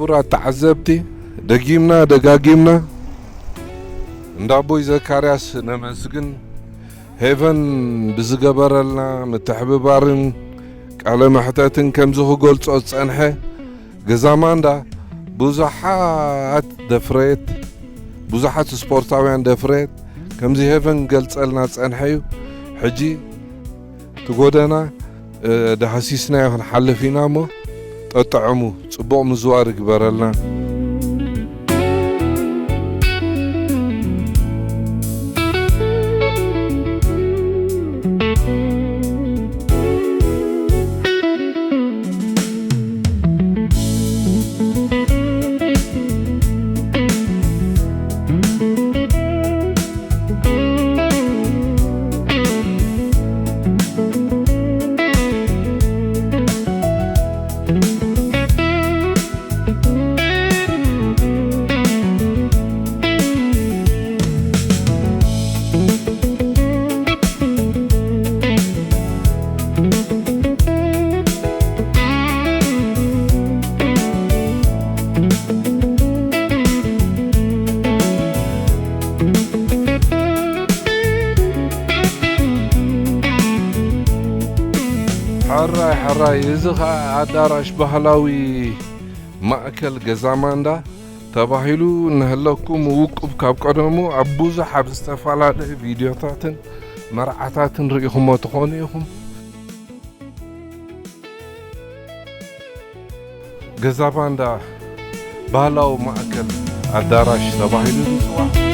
كبرات تعذبتي دقاقيمنا ندابوي زكارياس نمسكن هيفن بزقبرلنا متحببارن على محتاتن كمزخو قلت صنحه جزا باندا بوزحات دفريت بوزحات سبورتاويان دفريت كمزي هيفن قلت لنا صنحيو حجي تقودنا ده حسيسنا يخن حلفينا مو تطعمو صبوق مزوار قبرلنا حراي إذا عدارش بحلاوي مأكل جزا باندا تباهيلو نهلكم ووقف كاب قدمو عبوزة حبس تفعل فيديو تاتن مرعتاتن رئيهم وتخونيهم جزا باندا بحلاو مأكل عدارش تباهيلو نسوا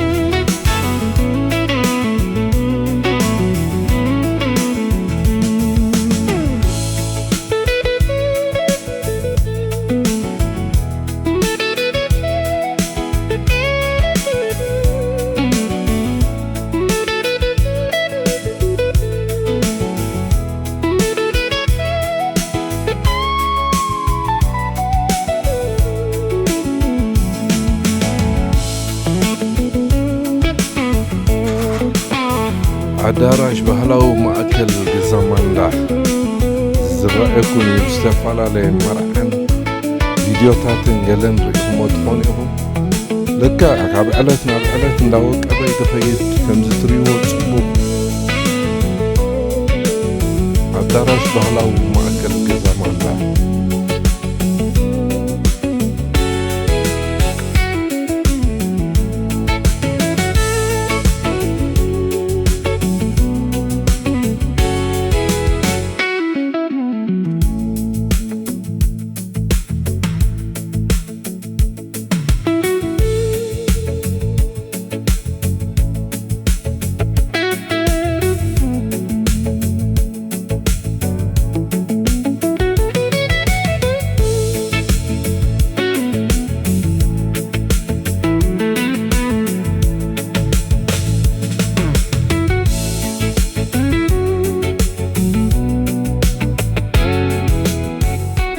عداراش بحلاو مأكل جزا باندا زرائكم يستفعل عليه مرعن فيديو تاتن يلن ريكم وتخونيهم لكا عقاب علتنا بعلت نداوك أبي تخيط كمز تريو صبوك عداراش بحلاو مأكل جزا باندا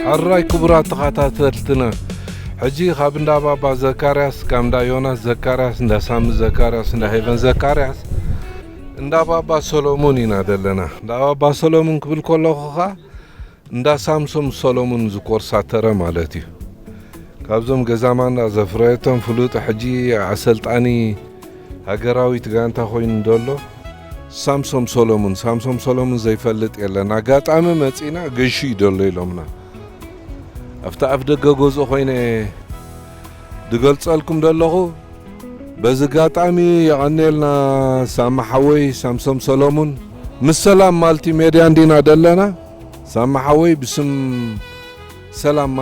حراي كبرات تخاتاتلتنا حجي خابندا بابا زكارياس كامدا يوناس زكارياس ندا سام زكارياس ندا هيفن زكارياس ندا بابا سولومون ينادلنا ندا بابا سولومون كبل كله خا ندا سامسوم سولومون زكور ساتره مالتي كابزوم جزامان زفريتهم فلوت حجي عسلطاني هاجراوي تغانتا خوين دولو سامسوم سولومون زي فلت يلنا غاطامه مصينا غشي دولو يلومنا أفتح أفدق جوز أخويني دقلت لكم دلخو بزقات عمي يعني لنا سامحوي سامسوم سولومون مسلام مالتي ميديا عندنا دلنا سامحوي باسم سلام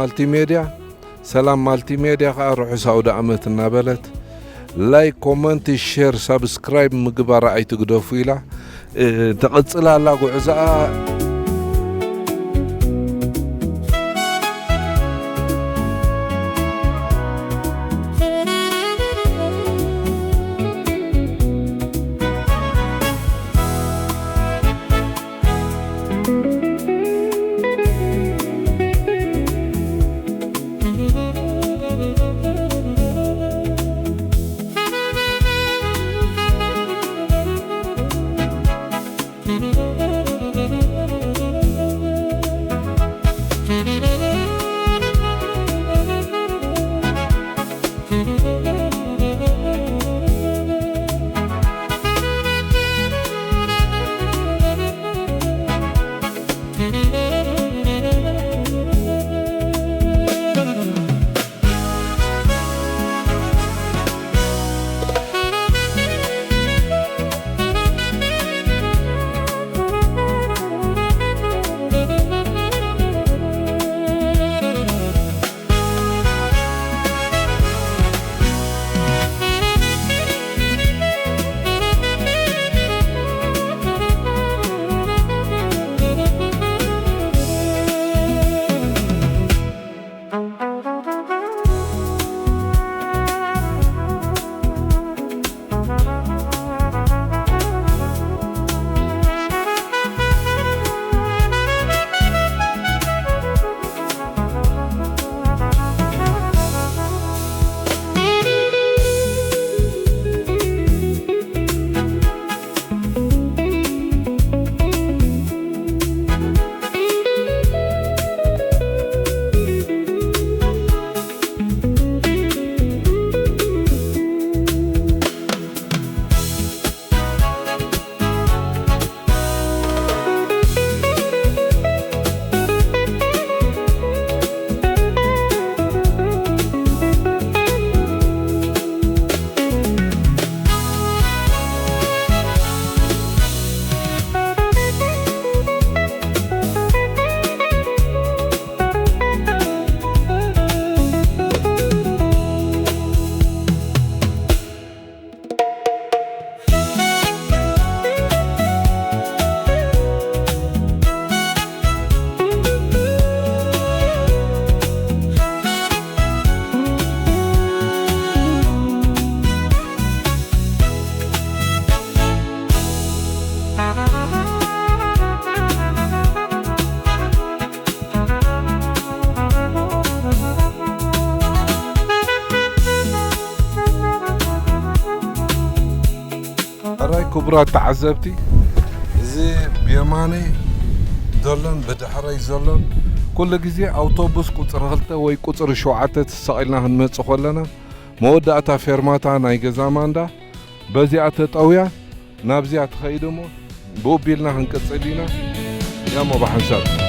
مالتي ميديا روحوا سعودة عمت النابلت لايك كومنت شير سبسكرايب مقبار رأي تقدروا فيلا تقصلا لا قعزاء كبرات تعزبتي زي بيماني زلن بدحري زلن كل جزء أوتوبوس قطر غلطة وي قطر شوعتة سائلنا هنمت خلنا مودة فيرماتا ناي جزا باندا بزيات طويا نابزيات خيدمو بوبيلنا هنكسلينا يا ما بحنسب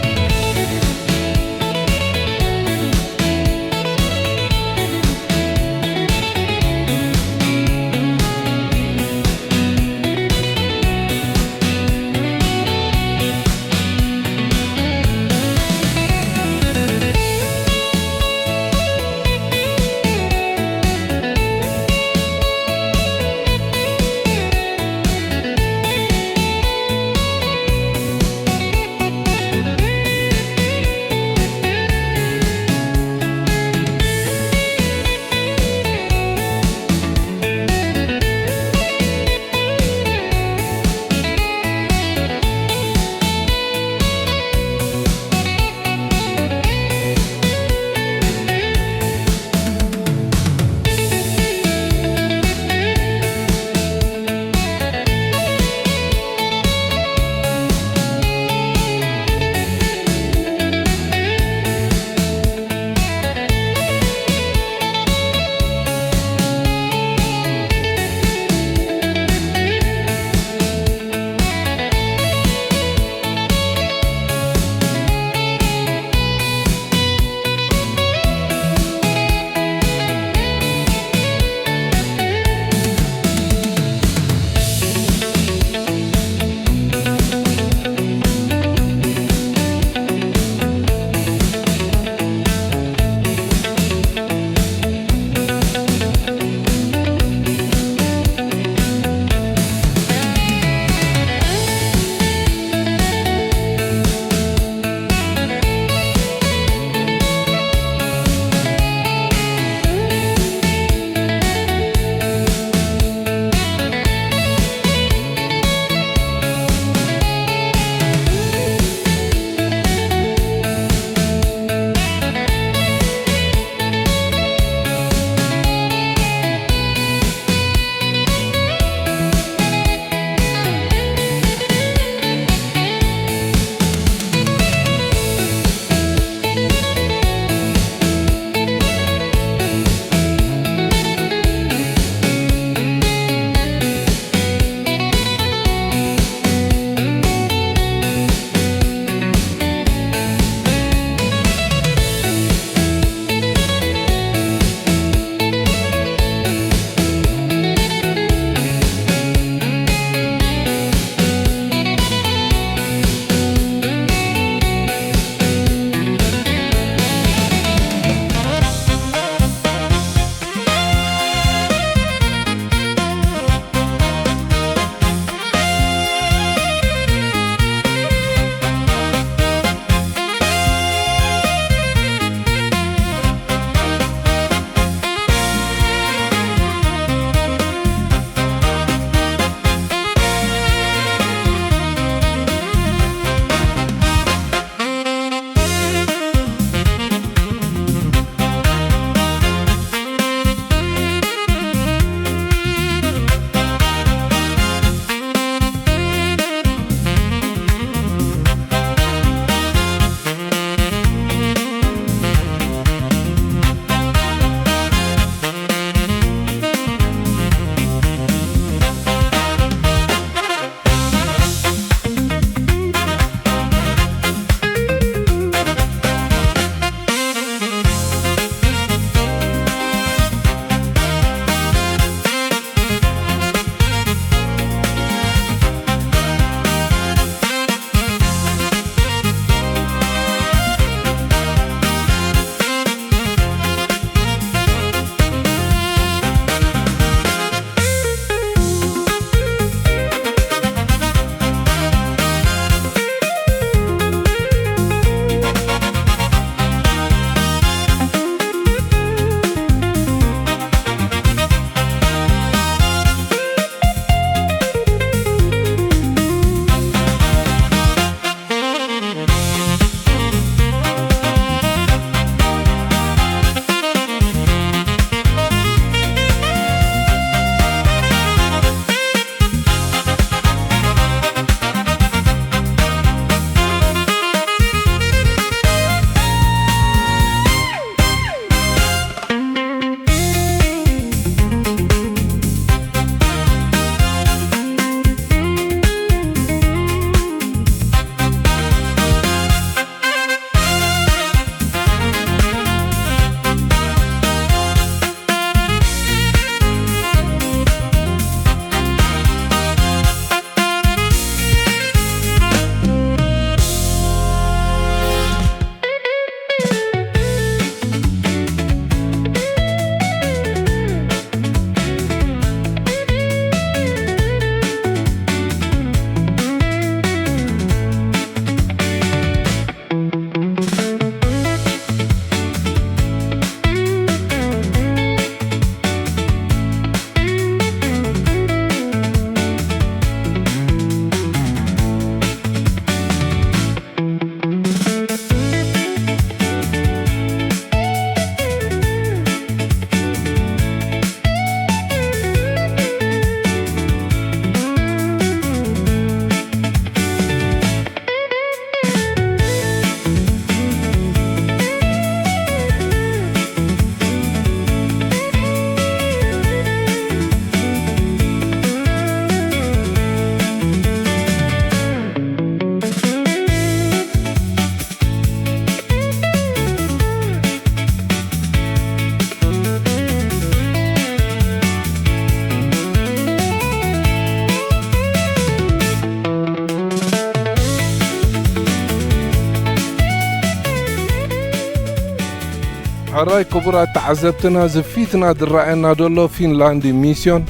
حراي كبرات تعذبتنا زفيتنا درعنا دولو فنلاندي ميسيون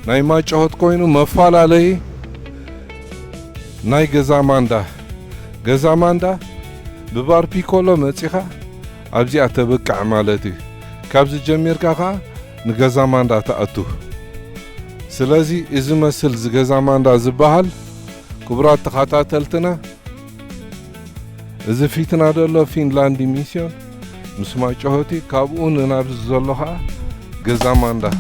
ناي ما جهت كوينو مفعل عليه ناي جزا ماندا ببار بيكولو متسيخا أبزي أتبقع مالتي كابز جمير كاخا نجزا ماندا تأتو سلازي إذا مسل جزا ماندا زبهال كبرات تخاتاتلتنا إذا فيتنا دولو فنلاندي ميسيون مسمع جهتي كابون نابز زلوها جزا ماندا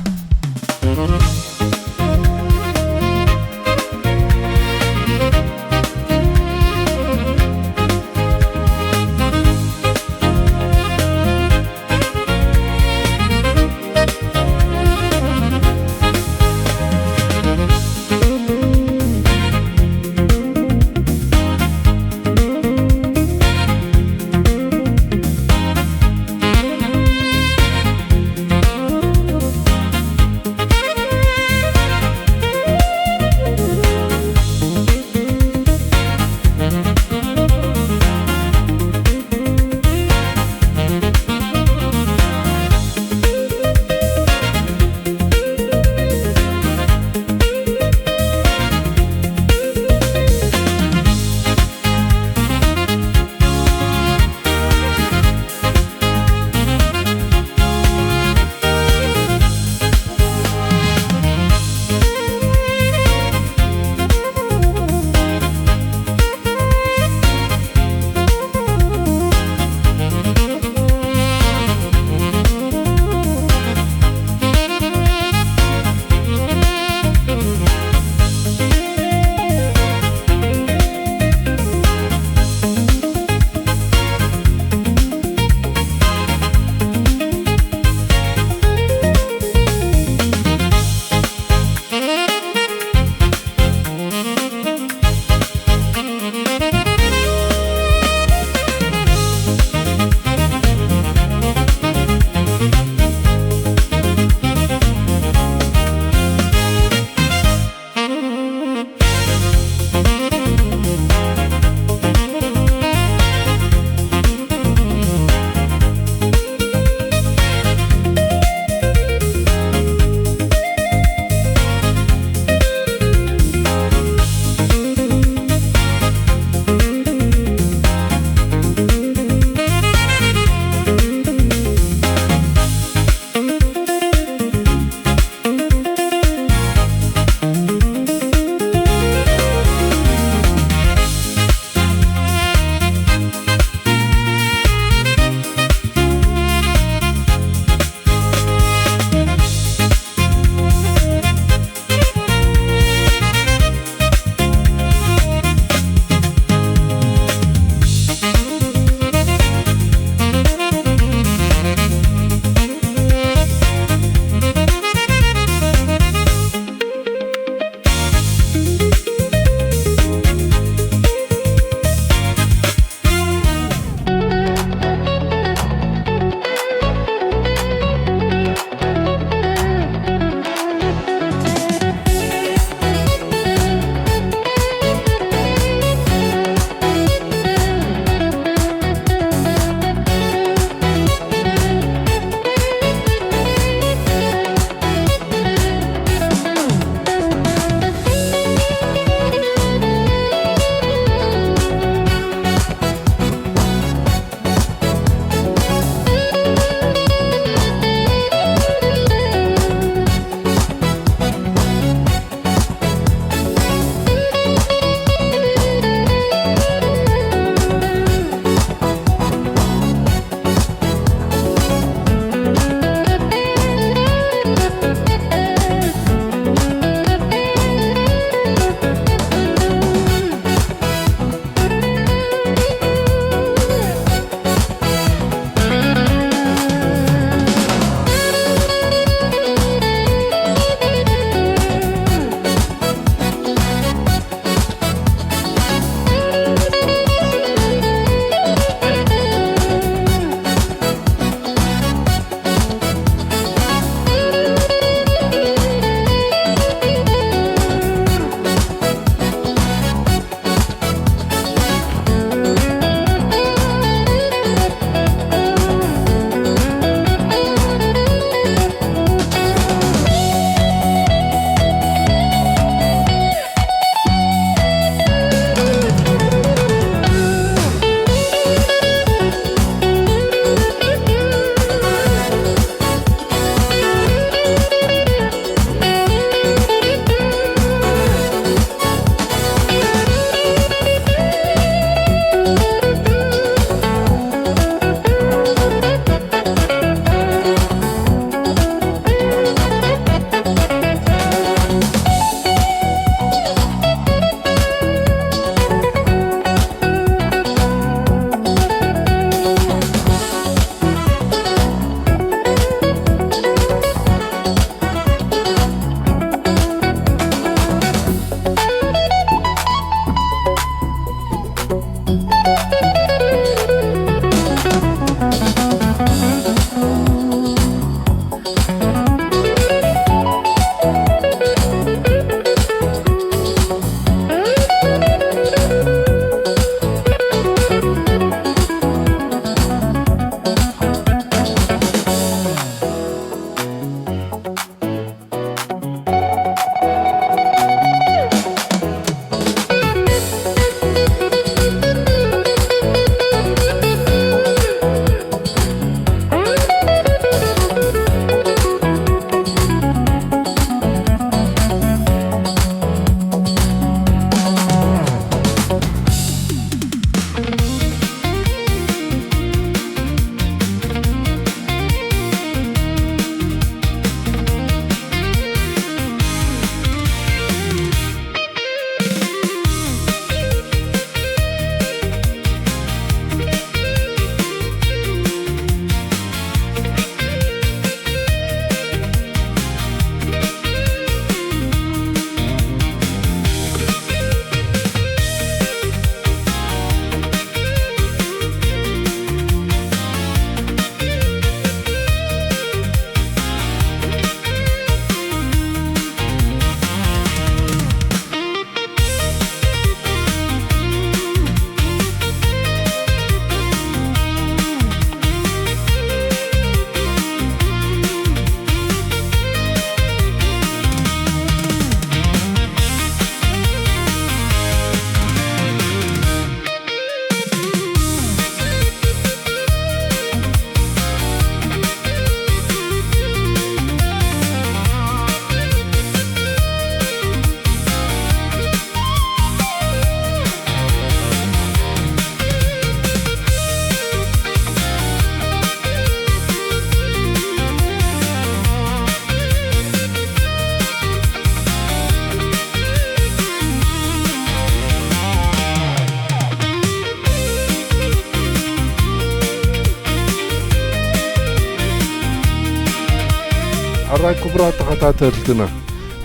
حراي كبرات تخاتاتلتنا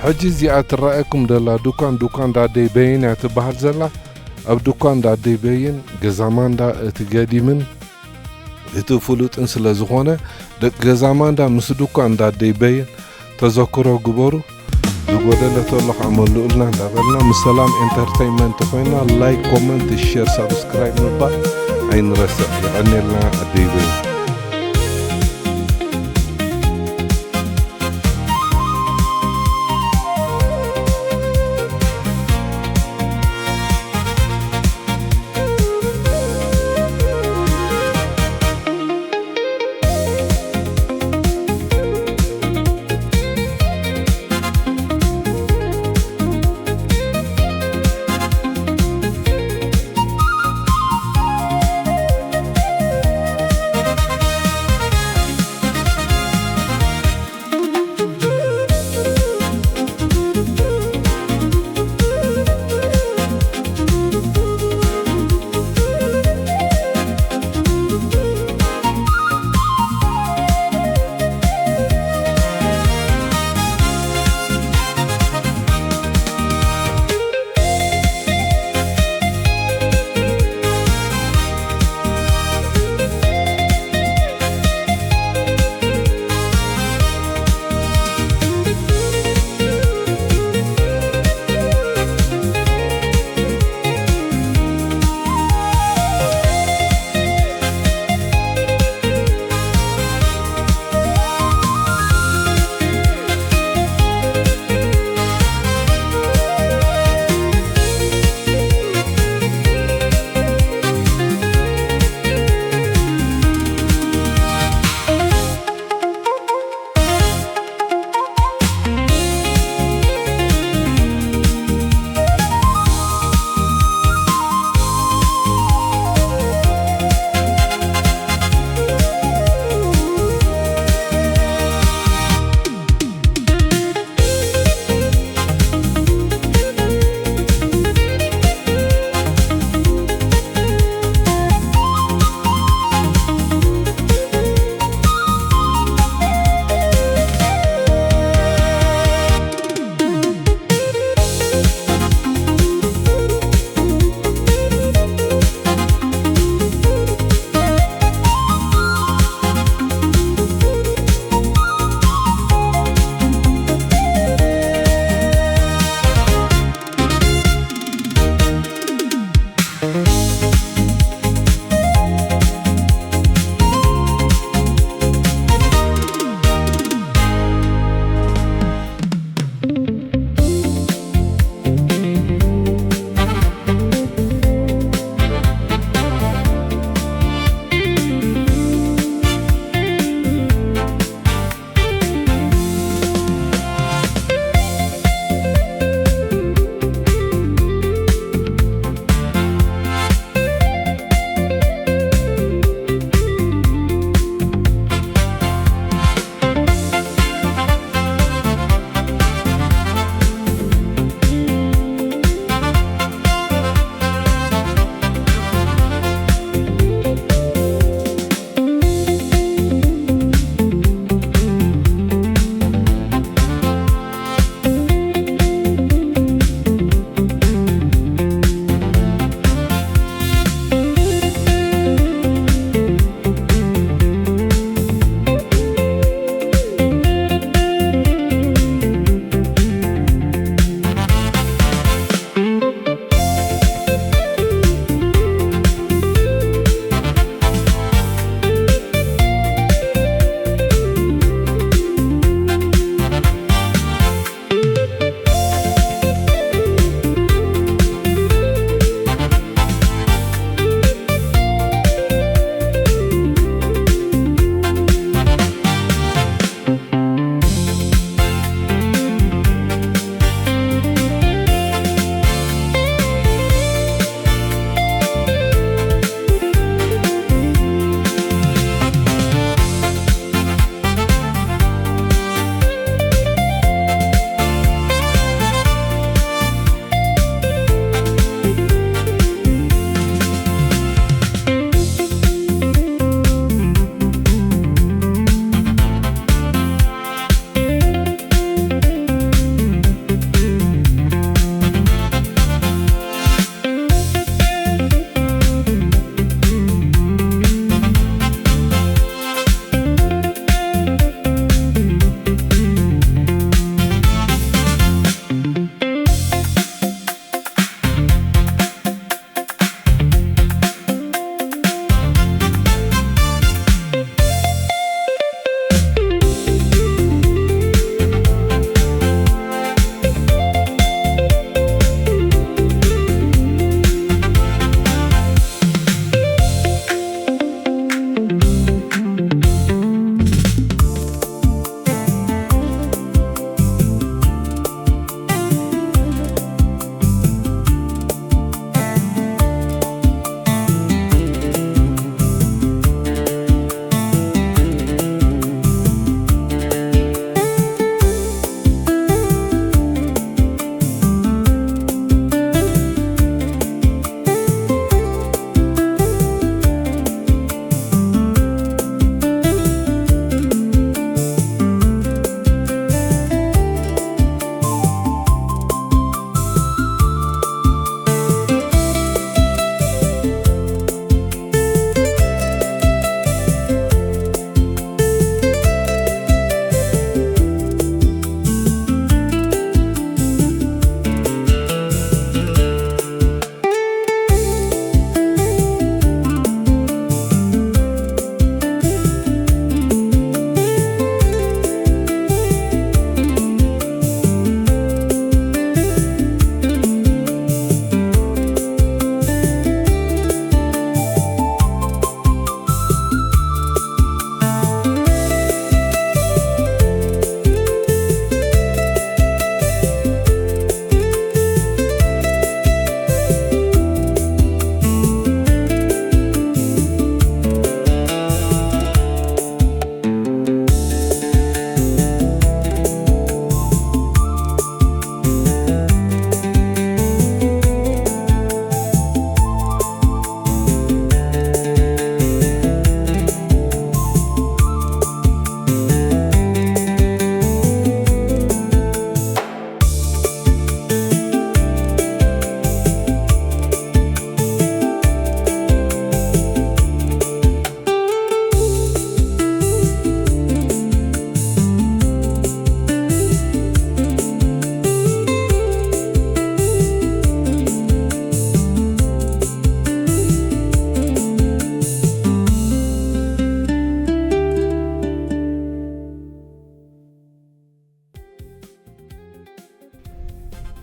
حجي زيات رأيكم دلا دوكان دا دي بين يتبهر زلا أب دوكان دا دي بين جزا باندا تقديمن يتفلوت انسلا زخونة جزا باندا مس دوكان دا دي بين تذكروا قبرو بقودة الله عملوا لنا دابلنا مسلام انترتينمنت خوينا لايك كومنت شير سبسكرايب نبا عين رسا يعني لنا الديبين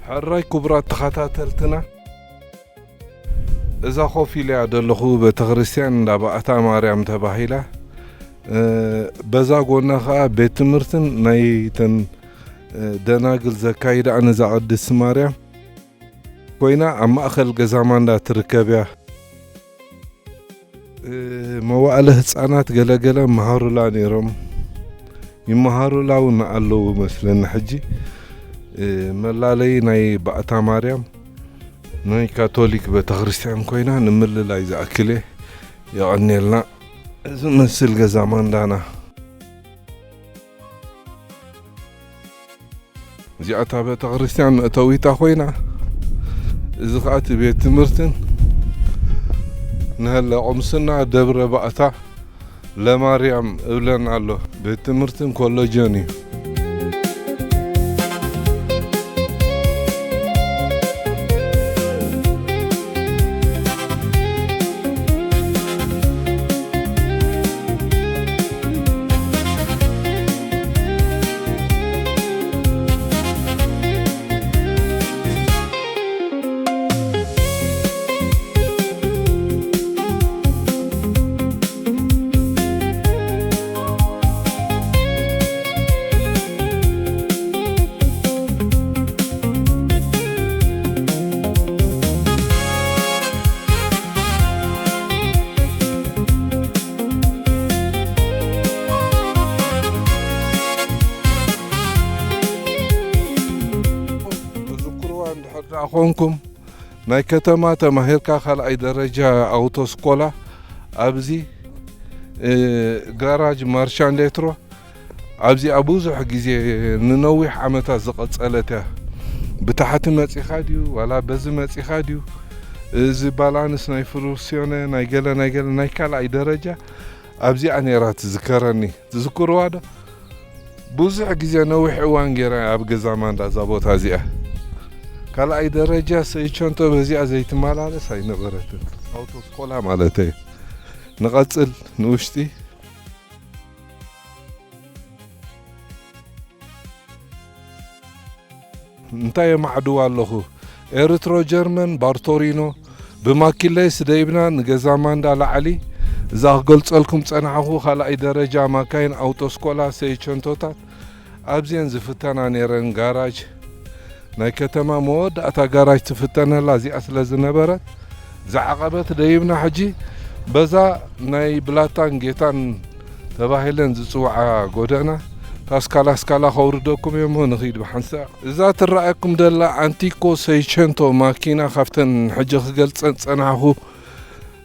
حراي كبرات تخاتاتلتنا إذا خوفي لي عدلخو بتغرسيان لابعتا ماريام تباهيلا بزا قولنا خا بيت مرتن نايتن دناقل زكايدا أنا زعد السماريام كوينا أما أخل جزامان لا تركبيا مواله هتصانات قلا مهارو لا نيرم يمهارو لا ونقلو مثلنا حجي ملالي ناي بعتا ماريام ناي كاثوليك بتغرسيان كوينا نمل لا إذا أكله يعني لنا إذا مثل جزامان دانا زياتا بتغرسيان أتويتا خوينا إذا قعدت بيت مرتن نهلا عمسنا دبر بقتا لماريام أولان علو بيت مرتن كله جاني أخونكم ناي كتما تماهيركا خلقي درجة أوتوسكولا أبزي غاراج مارشان ليترو أبزي أبوزح جزي ننوح عمتا زقت سألتها بتحت ماتيخاديو ولا بز ماتيخاديو زي بالانس ناي فروسيونة ناي قلا ناي كالعي درجة أبزي أني راه تذكرني تذكروا هذا بوزح جزي نوح وان جيرا أبقى زمان دا زابوت هزيئة كلا أي درجة سيشانتو بزي أزيت مالا لساي نغرتن أوتوسكولا مالتي نغتل نوشتي انتاي معدو اللهو إريترو جرمن بارتورينو بماكيلي سديبنا نغزامان دا لعلي زاغ قلت لكم تنعهو خلا أي درجة ما كاين أوتوسكولا سيشانتو تات أبزين زفتنا نيرن غاراج ناي كتما مود أتا غاراج تفتنا لازي أسلا زنبرت زعقبت دايبنا حجي بزا ناي بلاتان جيتان تباهلن زصوعا غودانا تاسكالا خوردوكم يمو نخيد بحنسا إذا ترأيكم دلا أنتيكو سيشنتو ماكينة خفتن حجي خقلت صنعهو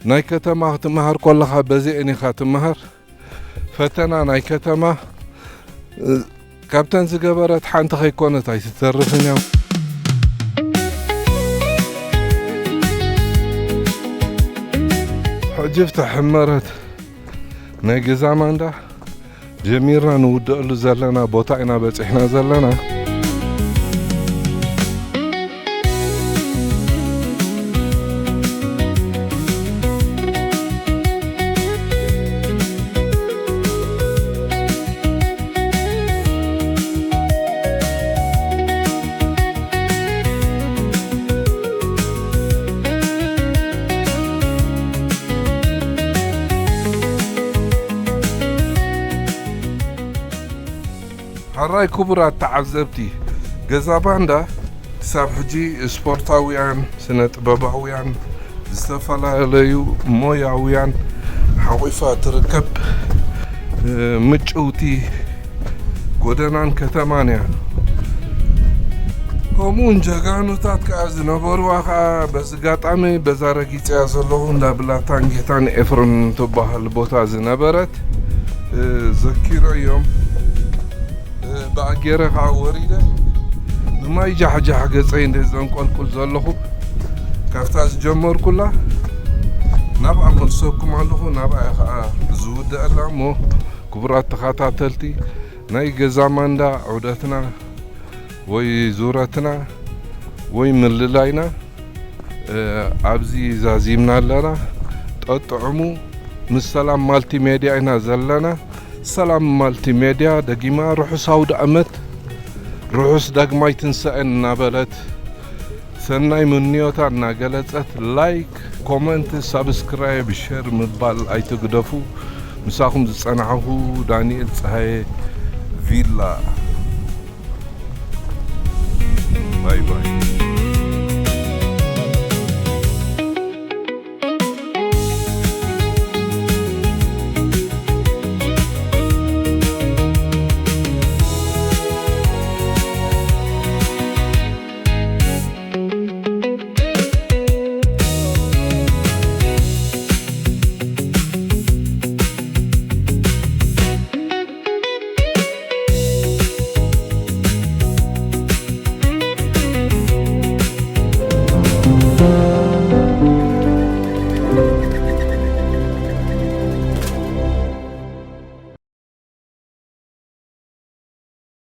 ناي كتما تمهر كلها بزيئني خاتمهر فتنا ناي كتما كابتن زقبرت حانت خيكونت هاي تترفن يوم حجفت حمرت ناي جزا باندا جميرنا نودقلو زلنا بوطعنا بصحنا زلنا حراي كبرات تعذبتي جeza banda ساب حجي سبورتاويان سنة باباويان زتفلاليو موياويان حويفة تركب مجوتي غودنان كتمانيا كومون جاغانو تات كاز نبروا خا بس غاطامي بزارغيت يازلون لابلاتان جيتان افرن تباهل بوتا زنبرت ذكر يوم باغيره خا وريده ما يجي حاجه قصي እንደዛን ቆልቁል ዘለኹ ካፍታስ ጀመር ኩላ ናብዓ መልሰኩም ኣለኹ ናብዓ ኸኣ ዝውድአላ ሞ ክቡራት ተኸታተልቲ ናይ ገዛ ማንዳ ዑደትና ወይ ዙረትና ወይ ምልላይና ኣብዚ ዛዚምና ኣለና ጠጥዕሙ ምስ ሰላም ማልቲ ሚድያ ኢና ዘለና ሰላም ማልቲ ሚድያ ደጊማ ርሑስ ኣውደ ዓመት ርሑስ ዳግማይ ትንሳኤን እናበለት ሰናይ ምንዮታ እናገለጸት ላይክ ኮመንት ሰብስክራይብ ሼር ምባል ኣይትግደፉ ምሳኹም ዝጸናዕኹ ዳንኤል ፀሃየ ቪላ ባይ ባይ